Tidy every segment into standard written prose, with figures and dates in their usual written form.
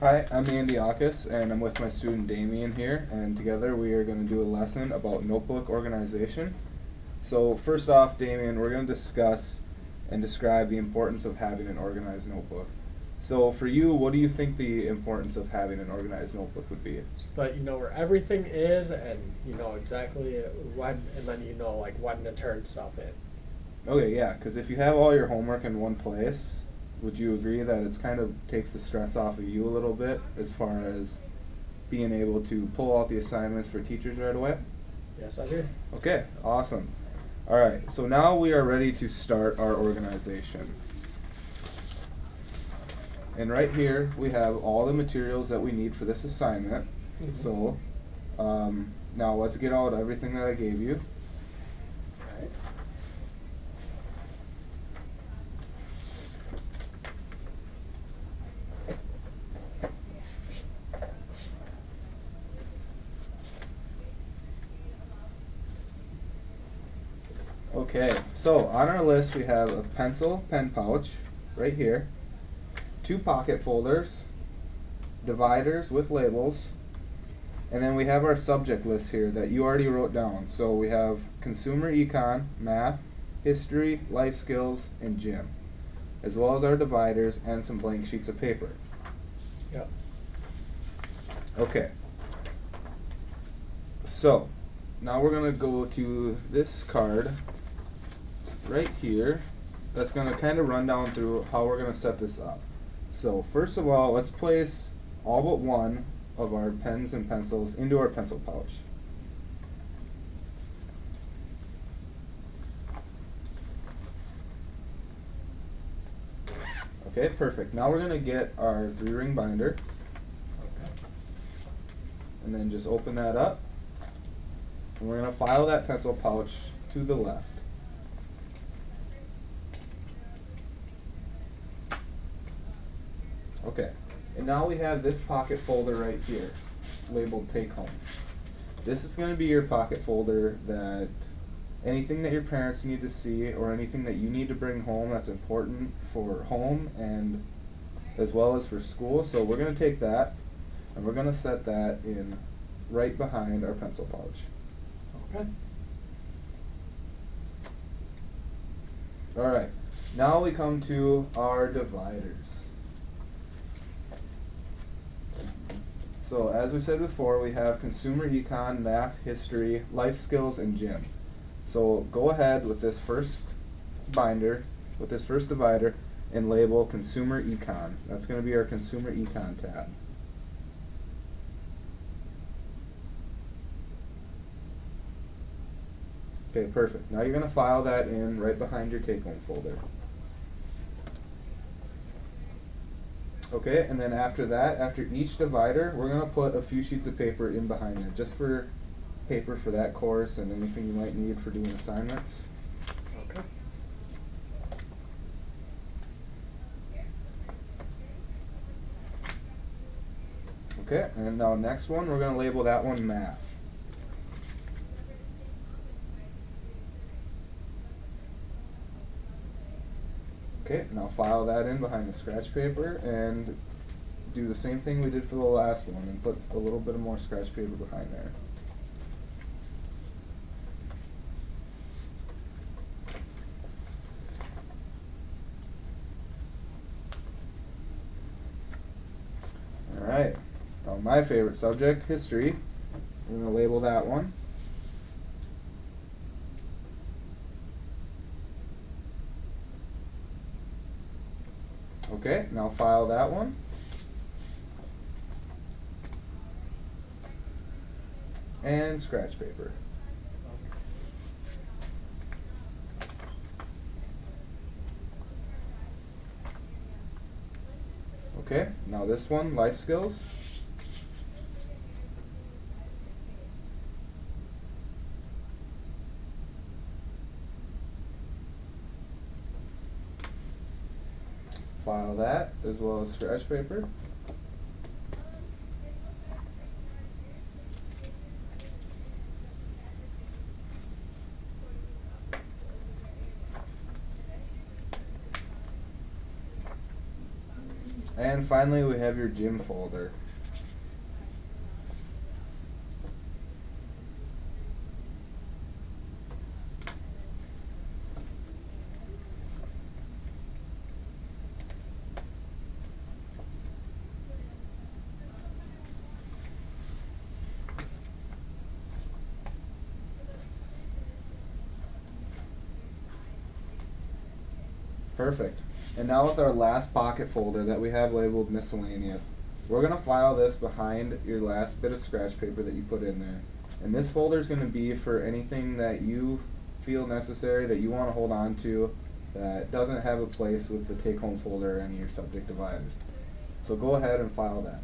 Hi, I'm Andy Akis, and I'm with my student Damien here, and together we are going to do a lesson about notebook organization. So first off, Damien, we're going to discuss and describe the importance of having an organized notebook. So for you, what do you think the importance of having an organized notebook would be? So that you know where everything is and you know exactly when, and then you know like when to turn stuff in. Okay, yeah, because if you have all your homework in one place, would you agree that it's kind of takes the stress off of you a little bit as far as being able to pull out the assignments for teachers right away? Yes, I do. Okay, awesome. All right, so now we are ready to start our organization. And right here we have all the materials that we need for this assignment. Mhm. So now let's get out everything that I gave you. Right. Okay, so on our list we have a pencil pen pouch right here, two pocket folders, dividers with labels, and then we have our subject list here that you already wrote down. So we have consumer econ, math, history, life skills, and gym, as well as our dividers and some blank sheets of paper. Yep. Okay. So now we're gonna go to this card right here. That's gonna kind of run down through how we're gonna set this up. So first of all, let's place all but one of our pens and pencils into our pencil pouch. Okay, perfect. Now we're gonna get our 3-ring binder Okay. and then just open that up. And we're gonna file that pencil pouch to the left. Okay, and now we have this pocket folder right here, labeled Take Home. This is going to be your pocket folder that anything that your parents need to see or anything that you need to bring home that's important for home and as well as for school. So we're going to take that and we're going to set that in right behind our pencil pouch. Okay. Alright, now we come to our dividers. So as we said before, we have consumer econ, math, history, life skills, and gym. So go ahead with this first binder, with this first divider, and label consumer econ. That's going to be our consumer econ tab. Okay, perfect. Now you're going to file that in right behind your take-home folder. Okay, and then after that, after each divider, we're going to put a few sheets of paper in behind it, just for paper for that course and anything you might need for doing assignments. Okay. Okay, and now next one, we're going to label that one math. Okay, now file that in behind the scratch paper and do the same thing we did for the last one and put a little bit of more scratch paper behind there. Alright, now my favorite subject, history. We're going to label that one. Okay, now file that one. And scratch paper. Okay, now this one, life skills. File that as well as scratch paper. And finally, we have your gym folder. Perfect. And now with our last pocket folder that we have labeled miscellaneous, we're going to file this behind your last bit of scratch paper that you put in there. And this folder is going to be for anything that you feel necessary, that you want to hold on to, that doesn't have a place with the take-home folder or any of your subject dividers. So go ahead and file that.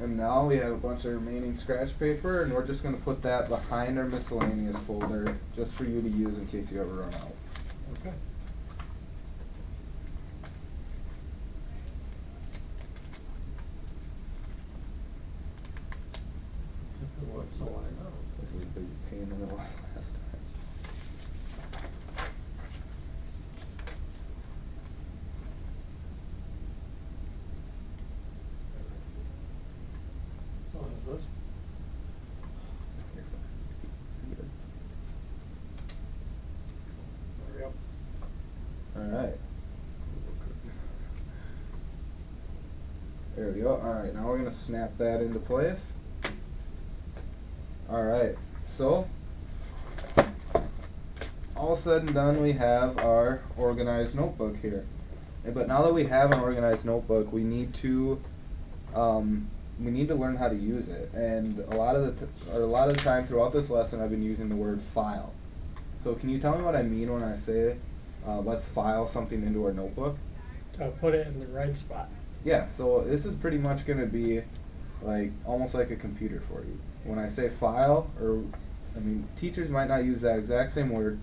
And now we have a bunch of remaining scratch paper, and we're just going to put that behind our miscellaneous folder just for you to use in case you ever run out. Okay. What's the line out? This is a big pain in the last time. Oh, is this? Hurry up. Alright. There we go. Alright, now we're going to snap that into place. Alright, so all said and done, we have our organized notebook here. But now that we have an organized notebook, we need to learn how to use it. And a lot of the time throughout this lesson, I've been using the word file. So can you tell me what I mean when I say let's file something into our notebook? To put it in the right spot. Yeah, so this is pretty much going to be like almost like a computer for you. When I say file, teachers might not use that exact same word,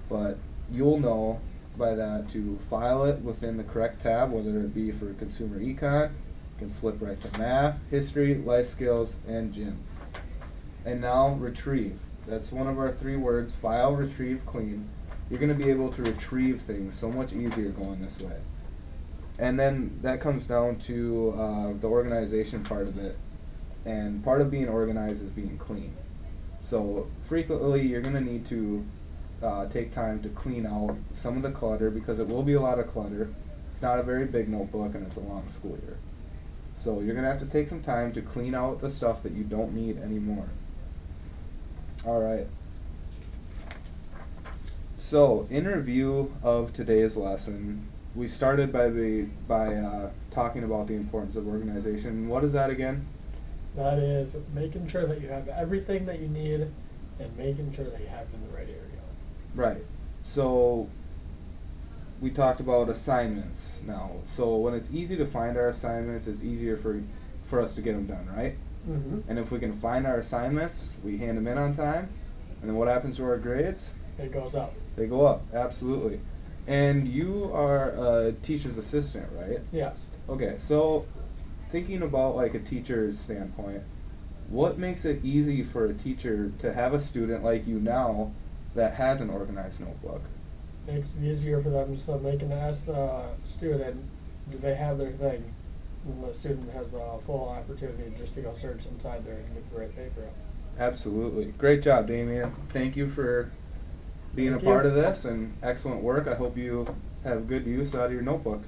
but you'll know by that to file it within the correct tab, whether it be for consumer econ, you can flip right to math, history, life skills, and gym. And now retrieve. That's one of our 3 words: file, retrieve, clean. You're going to be able to retrieve things so much easier going this way. And then that comes down to the organization part of it. And part of being organized is being clean. So frequently you're going to need to take time to clean out some of the clutter, because it will be a lot of clutter. It's not a very big notebook and it's a long school year. So you're going to have to take some time to clean out the stuff that you don't need anymore. Alright. So in review of today's lesson, we started by talking about the importance of organization. What is that again? That is making sure that you have everything that you need and making sure that you have it in the right area. Right. So we talked about assignments now. So when it's easy to find our assignments, it's easier for us to get them done, right? Mm-hmm. And if we can find our assignments, we hand them in on time. And then what happens to our grades? It goes up. They go up, absolutely. And you are a teacher's assistant, right? Yes. Okay, so thinking about like a teacher's standpoint, what makes it easy for a teacher to have a student like you now that has an organized notebook? Makes it easier for them so they can ask the student, do they have their thing? And the student has the full opportunity just to go search inside there and get the right paper up. Absolutely. Great job, Damien. Thank you for being Thank a part you. of this, and excellent work. I hope you have good use out of your notebook.